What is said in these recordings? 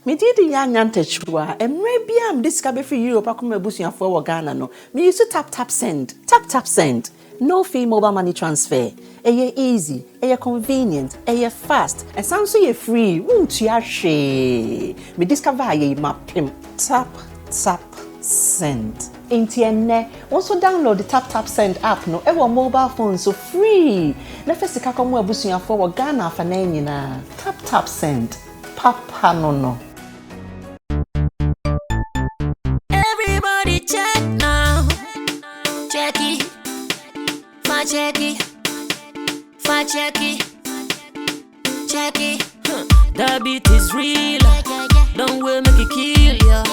Me did Yanyante Chua, and maybe I'm discovered for you, Pakuma Busia for Ghana. No, me used to tap send. Tap send. No fee mobile money transfer. Eye easy, eye convenient, eye fast, and sounds so free. Won't you share? Me discover ye map pim. Tap send. Intienne, also download the tap send app no ever mobile phone so free. Na first ka komo abusuya for Ghana fa na nyina. Tap send. Papa no. Everybody check now. Check it. Check it. The beat is real. Don't wait, make it kill ya.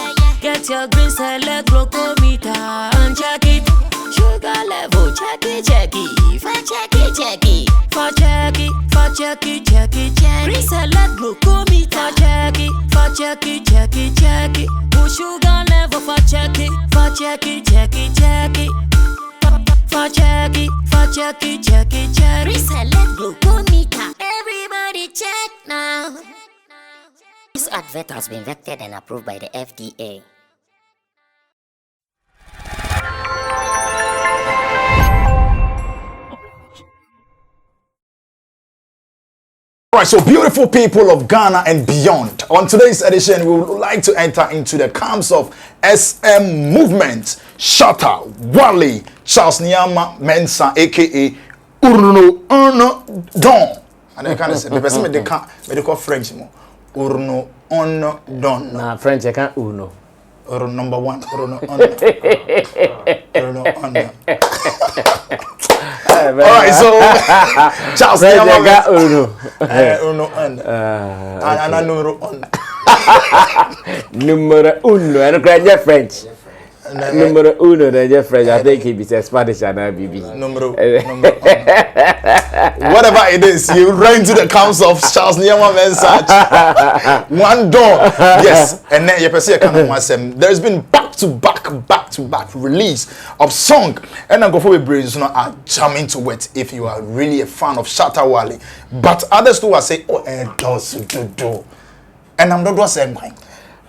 Get your green select glucometer and check it. Sugar level, check it. Green select glucometer, check it. Push sugar level, check it. Reselect glucometer. Everybody check now. This advert has been vetted and approved by the FDA. Alright, so beautiful people of Ghana and beyond. On today's edition, we would like to enter into the camps of SM movement. Shatta Wale, Charles Nyama Mensah, aka Urno Don. And I can't say the person they can't medical French more. Urno Don. Nah, French I can't Uno. Urno number one. Urno. Alright, so Charles Nyama Uno and numero uno. Numero uno, I don't cry French. Numero uno, they're French. I think he be Spanish and I be numero whatever it is, you run to the council of Charles Nyama Mensah. One door, yes, and then you perceive there's been back to back release of song, and I'm going for brains are jamming to it if you are really a fan of Shatta Wale. But others too are saying, oh, it does do, and I'm not saying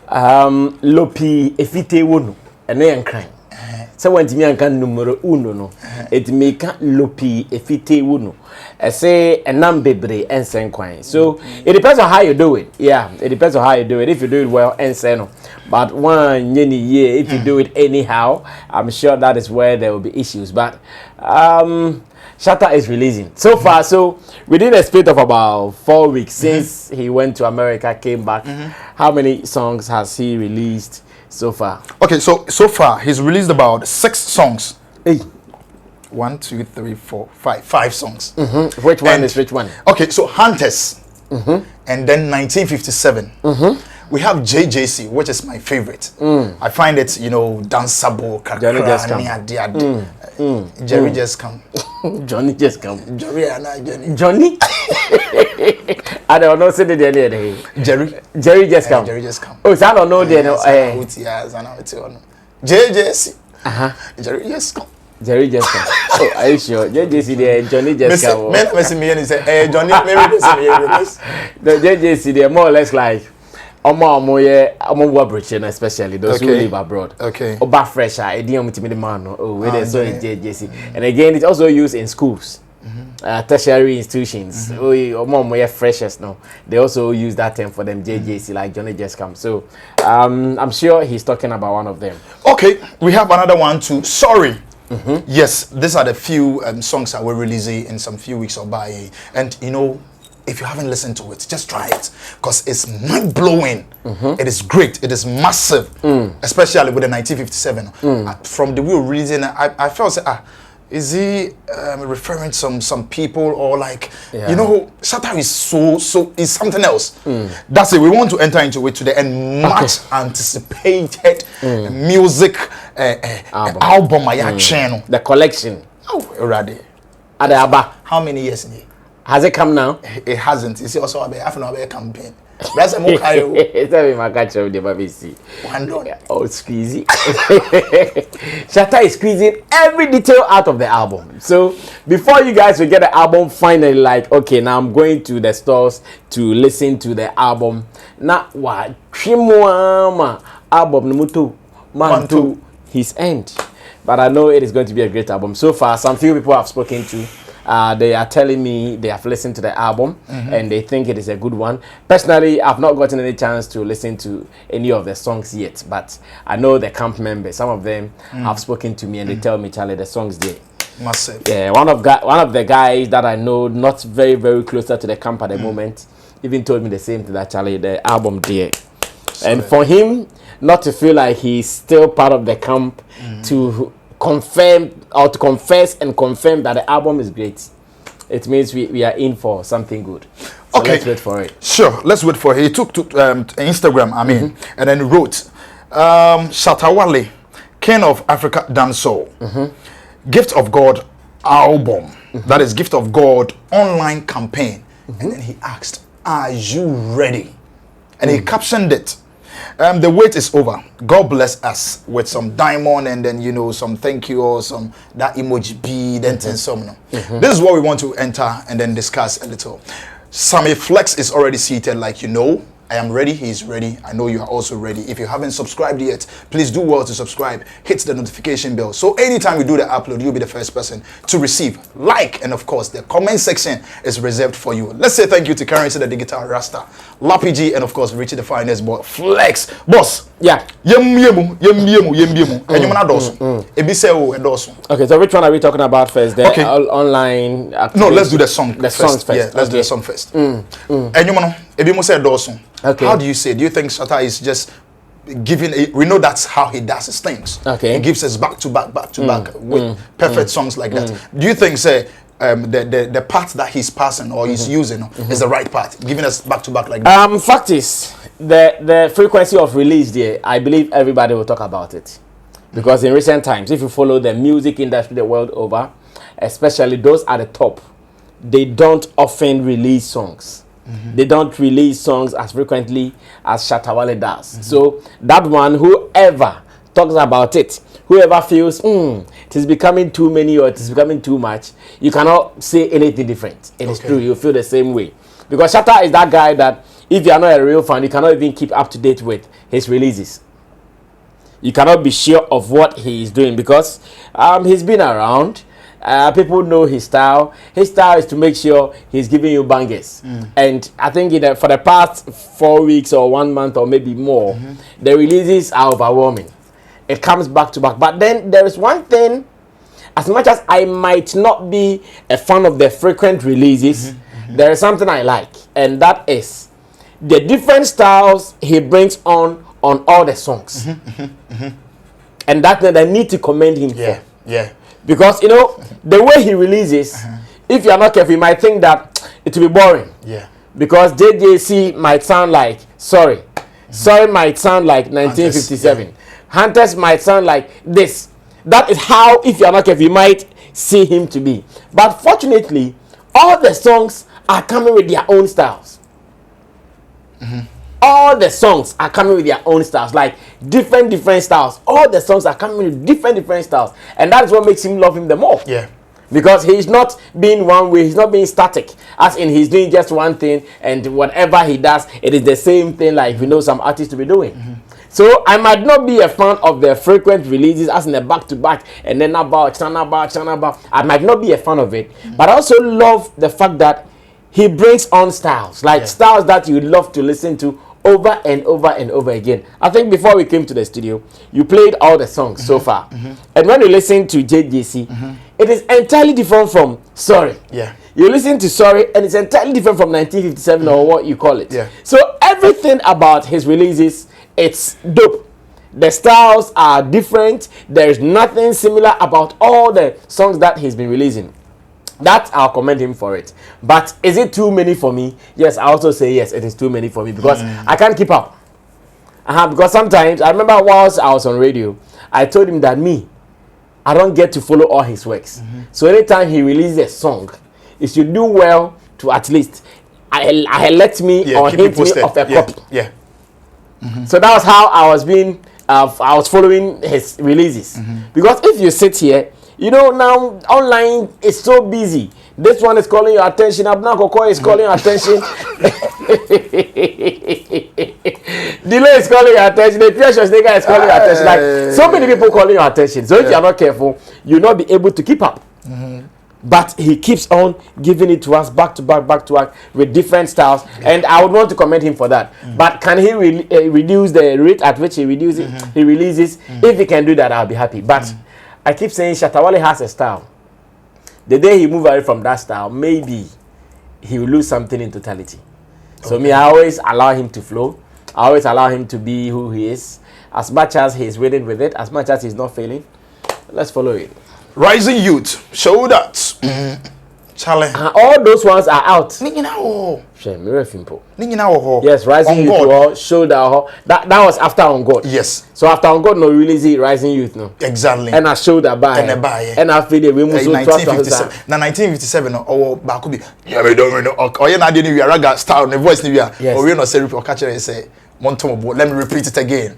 Lopi efite wono. And then crying. So when me anka numero uno no, it make lopi efite wuno. I say a nambebre and sen kwine. So it depends on how you do it. Yeah, it depends on how you do it. If you do it well, and no. But one year, if you do it anyhow, I'm sure that is where there will be issues. But Shatta is releasing so far. So within a space of about 4 weeks since he went to America, came back. How many songs has he released so far? Okay, so far he's released about 6 songs. Hey. 1, 2, 3, 4, 5. 5 songs. Which one is which one? Okay, so Hunters. And then 1957. We have JJC, which is my favorite. I find it, danceable. Johnny just come. Jerry just come. Johnny just come. Johnny. I don't know. Say the day. Jerry just come. Jerry just come. Oh, so I don't know. JJC. Jerry just come. Jerry just come. Oh, are you sure? JJC there. Johnny just come. Me say, hey, Johnny, maybe this. The JJC there more or less like. Omo especially those who live abroad. Okay. Oba fresher, idiom to the man. Oh, where they so JJC. And again, it's also used in schools, tertiary institutions. Omo freshers no. They also use that term for them JJC, like Johnny just come. So, I'm sure he's talking about one of them. Okay, we have another one too. Sorry. Yes, these are the few songs that we're releasing in some few weeks or by, and if you haven't listened to it, just try it because it's mind-blowing. It is great. It is massive, especially with the 1957. From the way we're releasing, I felt, is he referring to some people or like, Shatta is so is something else. That's it. We want to enter into it today and much anticipated music album. The collection. Oh, already. How many years in here? Has it come now? It hasn't. You see, also I have no campaign. That's a more high. Tell me my catch of the BBC. Oh, squeezy. Shatta is squeezing every detail out of the album. So before you guys will get the album finally, like, okay, now I'm going to the stores to listen to the album. Now what? Shimwama album Numutu Mantu his end. But I know it is going to be a great album. So far, some few people I've spoken to, they are telling me they have listened to the album and they think it is a good one. Personally, I've not gotten any chance to listen to any of the songs yet, but I know the camp members, some of them have spoken to me and they tell me, Charlie, the songs there. Massive. Yeah, one of the guys that I know, not very, very closer to the camp at the moment, even told me the same thing, that Charlie, the album there. And for him not to feel like he's still part of the camp, to confirm or to confess and confirm that the album is great, it means we are in for something good. So Okay, let's wait for it. Sure, let's wait for it. He took to Instagram, and then wrote, Shatta Wale, King of Africa Dancehall, Gift of God album, that is Gift of God online campaign. And then he asked, are you ready? And he captioned it, the wait is over. God bless us, with some diamond and then, you know, some thank you or some that emoji bead and some. This is what we want to enter and then discuss a little. Sammy Flex is already seated, like you know. I am ready, he's ready. I know you are also ready. If you haven't subscribed yet, please do well to subscribe. Hit the notification bell. So anytime we do the upload, you'll be the first person to receive. Like, and of course, the comment section is reserved for you. Let's say thank you to Currency the Digital Rasta, Lappy G, and of course, Richie the Finest Boy, Flex. Boss, Yeah. yemu. And you man adoso. Ebise o edoso. Okay, so which one are we talking about first? The Okay. Online No, activation? let's do the song first. songs first. Yeah, let's do the song first. And you man, ebi mo say edoso. Okay. How do you say? Do you think Shatta is just giving we know that's how he does his things. Okay. He gives us back to back with perfect songs like that. Do you think say the part that he's passing or he's using is the right part, giving us back to back like that? Fact is, the frequency of release there, I believe everybody will talk about it. Because in recent times, if you follow the music industry the world over, especially those at the top, they don't often release songs. They don't release songs as frequently as Shatta Wale does. So that one, whoever talks about it, whoever feels it is becoming too many or it is becoming too much, you cannot say anything different. It is true, you feel the same way. Because Shatta is that guy that if you are not a real fan, you cannot even keep up to date with his releases. You cannot be sure of what he is doing because he's been around. People know his style. His style is to make sure he's giving you bangers. And I think for the past 4 weeks or 1 month or maybe more, the releases are overwhelming. It comes back to back. But then there is one thing, as much as I might not be a fan of the frequent releases, there is something I like. And that is the different styles he brings on all the songs. And that's what I need to commend him for. Yeah. Because, you know, the way he releases, if you are not careful, you might think that it will be boring. Yeah. Because JJC might sound like Sorry. Sorry might sound like 1957. Hunters might sound like this. That is how, if you are not careful, you might see him to be. But fortunately, all the songs are coming with their own styles. All the songs are coming with their own styles, like different styles. All the songs are coming with different styles, and that's what makes him love him the more. Yeah. Because he's not being one way, he's not being static, as in he's doing just one thing, and whatever he does, it is the same thing like we know some artists to be doing. So I might not be a fan of the frequent releases, as in the back-to-back, and then about. I might not be a fan of it, but I also love the fact that he brings on styles, like styles that you love to listen to over and over again. I think before we came to the studio, you played all the songs so far. And when you listen to JJC, it is entirely different from Sorry. Yeah. You listen to Sorry, and it's entirely different from 1957 or what you call it. Yeah. So everything about his releases, it's dope. The styles are different. There's nothing similar about all the songs that he's been releasing. That I'll commend him for it. But is it too many for me? Yes, I also say yes, it is too many for me because I can't keep up. Because sometimes, I remember whilst I was on radio, I told him that I don't get to follow all his works. So anytime he releases a song, it should do well to at least I let me or hint me of a copy. Yeah. So that was how I was being, I was following his releases. Because if you sit here, You know, now online is so busy. This one is calling your attention. Abna Koko is calling your attention. Delay is calling your attention. The precious nigga is calling your attention. Like so many people calling your attention. So if you are not careful, you'll not be able to keep up. But he keeps on giving it to us back to back with different styles, and I would want to commend him for that. But can he reduce the rate at which he reduces? He releases. If he can do that, I'll be happy. But I keep saying Shatta Wale has a style. The day he moves away from that style, maybe he will lose something in totality. So me, I always allow him to flow. I always allow him to be who he is. As much as he's winning with it, as much as he's not failing, let's follow it. Rising Youth, show that. Charlie. All those ones are out. Yes, Rising Youth, show that was after On God. Yes. So after On God, no release it, Rising Youth, no. Exactly. And I showed that by. And I feel we must 1957. Now 1957, or Bakubi. Yeah, we don't know. Or you not doing your raga style, the voice, or we not say, or catch it and say, Montomo, let me repeat it again.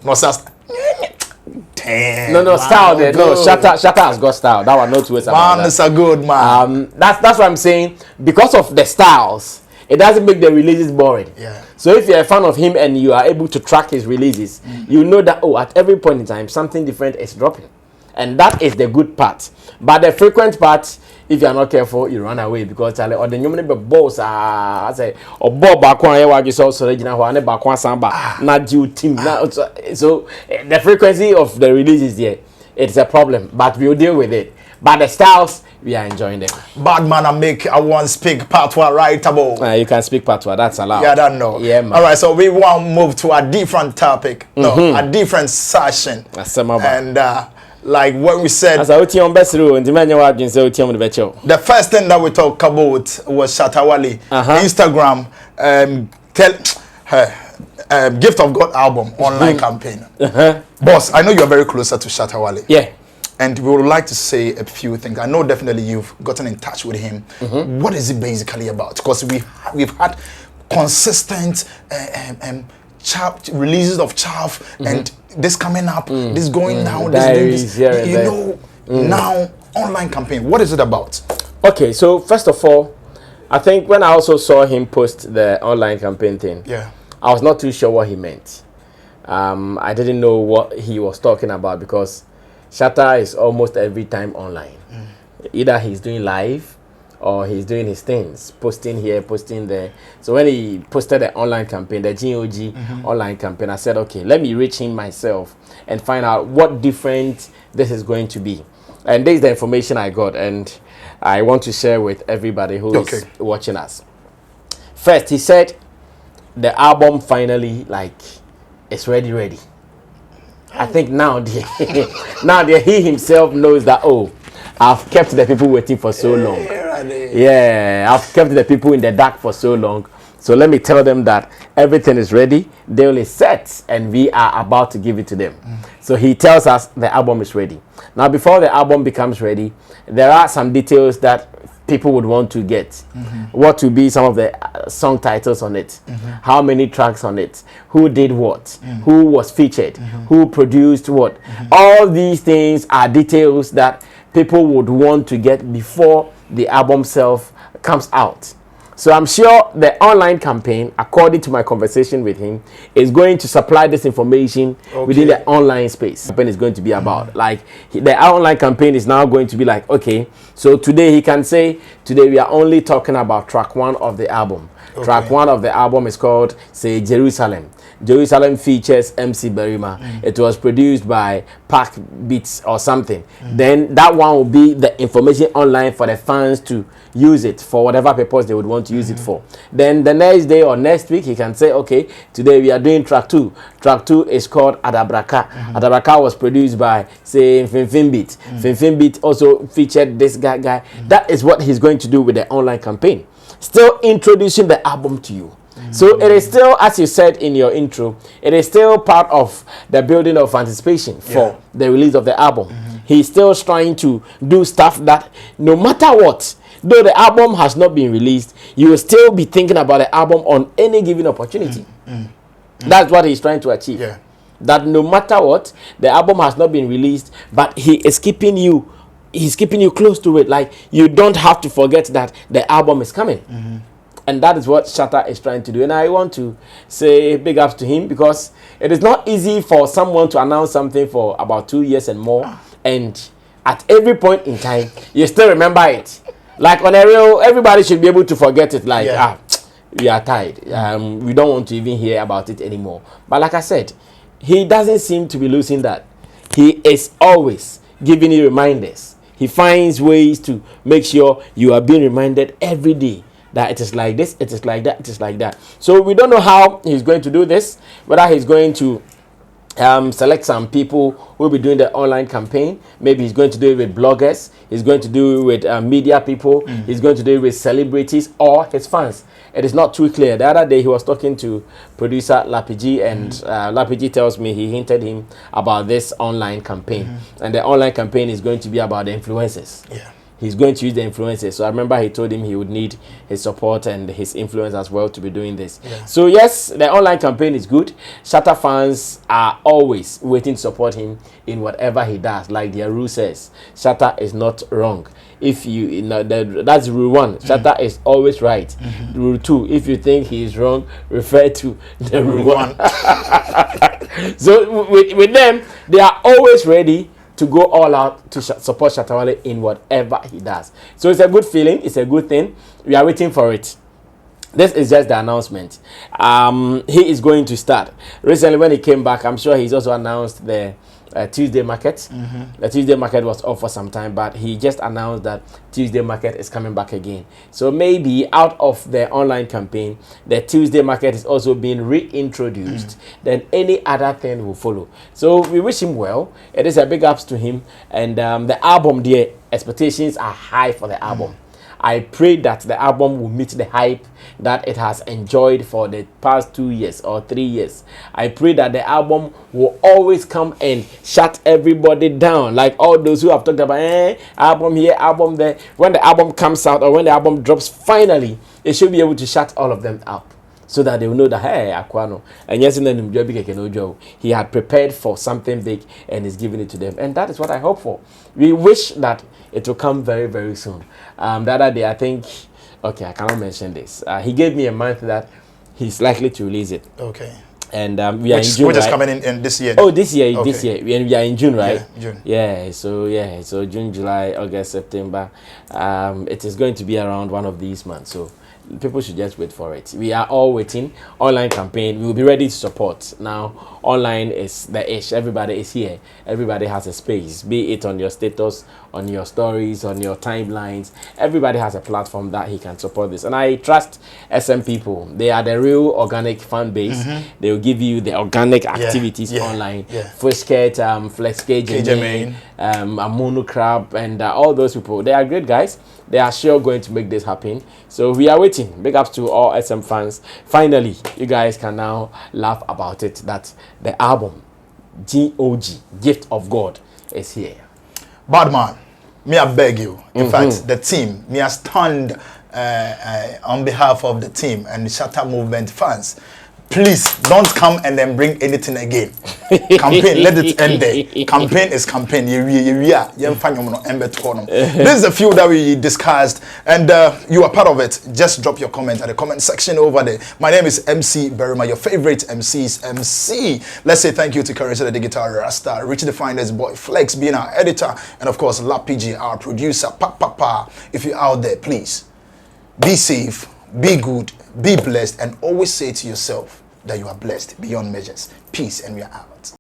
No, no style there. No, Shatta has got style. That one, no two ways about that. Man, it's a good man. That's what I'm saying. Because of the styles, it doesn't make the releases boring. Yeah. So if you're a fan of him and you are able to track his releases, you know that at every point in time something different is dropping, and that is the good part. But the frequent part, if you are not careful, you run away because or the numerous balls I say or Bob Bakwan is also original one Bakwan Samba not due team. So the frequency of the releases there, it's a problem, but we'll deal with it. But the styles, we are enjoying them. Bad man, I want speak patois right about. You can speak patois, that's allowed. Yeah, I don't know. Yeah, man. All right, so we want to move to a different topic, a different session. And like what we said, the first thing that we talked about was Shatta Wale, Instagram, Gift of God album online campaign. Boss, I know you're very closer to Shatta Wale. Yeah. And we would like to say a few things. I know definitely you've gotten in touch with him. What is it basically about? Because we've had consistent releases of chaff and this coming up, this going down, this doing this. Now online campaign. What is it about? Okay, so first of all, I think when I also saw him post the online campaign thing, I was not too sure what he meant. I didn't know what he was talking about because Shatta is almost every time online. Either he's doing live or he's doing his things, posting here, posting there. So when he posted the online campaign, the GOG online campaign, I said, okay, let me reach him myself and find out what different this is going to be. And this is the information I got, and I want to share with everybody who is watching us. First, he said the album finally, it's ready. I think now he himself knows that, I've kept the people waiting for so long. Yeah, I've kept the people in the dark for so long. So let me tell them that everything is ready, the only set, and we are about to give it to them. So he tells us the album is ready. Now, before the album becomes ready, there are some details that people would want to get. What will be some of the song titles on it, how many tracks on it, who did what, who was featured, who produced what. All these things are details that people would want to get before the album itself comes out. So I'm sure the online campaign, according to my conversation with him, is going to supply this information within the online space. The campaign is going to be about the online campaign is now going to be like, okay, so today he can say, today we are only talking about track 1 of the album. Track 1 of the album is called, say, Jerusalem. Jerusalem features MC Berima. It was produced by Pack Beats or something. Then that one will be the information online for the fans to use it for whatever purpose they would want to use it for. Then the next day or next week, he can say, okay, today we are doing track 2. Track 2 is called Adabraka. Adabraka was produced by, say, Finfin Beat. Finfin Beat also featured this guy. That is what he's going to do with the online campaign. Still introducing the album to you. So it is still, as you said in your intro, it is still part of the building of anticipation for the release of the album. He's still trying to do stuff that no matter what, though the album has not been released, you will still be thinking about the album on any given opportunity. That's what he's trying to achieve. That no matter what, the album has not been released, but he is keeping you he's keeping you close to it. Like, you don't have to forget that the album is coming. And that is what Shatta is trying to do. And I want to say big ups to him, because it is not easy for someone to announce something for about 2 years and more. And at every point in time, you still remember it. Like, on a real, everybody should be able to forget it. Like, we are tired. We don't want to even hear about it anymore. But like I said, he doesn't seem to be losing that. He is always giving you reminders. He finds ways to make sure you are being reminded every day that it is like this, it is like that, it is like that. So we don't know how he's going to do this, whether he's going to select some people who will be doing the online campaign. Maybe he's going to do it with bloggers, he's going to do it with media people, he's going to do it with celebrities or his fans. It is not too clear. The other day he was talking to producer Lapiji, and Lapiji tells me he hinted him about this online campaign. And the online campaign is going to be about the influencers. He's going to use the influencers. So I remember he told him he would need his support and his influence as well to be doing this. So yes, the online campaign is good. Shatta fans are always waiting to support him in whatever he does. Like their rule says, Shatta is not wrong. If you know, that's rule 1. Shatta is always right. Rule 2, if you think he is wrong, refer to the rule 1. So with them, they are always ready to go all out to support Shatta Wale in whatever he does. So it's a good feeling. It's a good thing. We are waiting for it. This is just the announcement. He is going to start. Recently, when he came back, I'm sure he's also announced the Tuesday market. The Tuesday market was off for some time, but he just announced that Tuesday market is coming back again. So maybe out of the online campaign, the Tuesday market is also being reintroduced. Then any other thing will follow. So we wish him well. It is a big ups to him. And the album, the expectations are high for the album. I pray that the album will meet the hype that it has enjoyed for the past 2 years or 3 years. I pray that the album will always come and shut everybody down. Like all those who have talked about, album here, album there. When the album comes out or when the album drops, finally, it should be able to shut all of them up. So that they will know that, hey, Aquano. And yes, he had prepared for something big and is giving it to them. And that is what I hope for. We wish that it will come very, very soon. The other day, I think, okay, I cannot mention this. He gave me a month that he's likely to release it. Okay. And we are in June, which is right? coming in this year. Oh, this year, okay. This year. We are in June, right? Yeah, June. Yeah, so June, July, August, September. It is going to be around one of these months. So people should just wait for it. We are all waiting. Online campaign, we will be ready to support. Now, online is the ish. Everybody is here. Everybody has a space, be it on your status, on your stories, on your timelines. Everybody has a platform that he can support this. And I trust SM people. They are the real organic fan base. They will give you the organic activities online. Fishket, flexxnewspaper, Amono Crab, and all those people. They are great guys. They are sure going to make this happen. So we are waiting. Big ups to all SM fans. Finally, you guys can now laugh about it that the album GOG, Gift of God, is here. Bad man, me I beg you. In fact, the team, me I stand on behalf of the team and the Shatta movement fans. Please don't come and then bring anything again. Campaign, let it end there. Campaign is campaign. This is a few that we discussed, and you are part of it. Just drop your comment at the comment section over there. My name is MC Berima, your favorite MC's MC. Let's say thank you to Carissa the Digital Rasta, Rich the Finder's boy, Flex being our editor, and of course Lapiji, our producer. If you're out there, please be safe, be good, be blessed, and always say to yourself that you are blessed beyond measures. Peace, and we are out.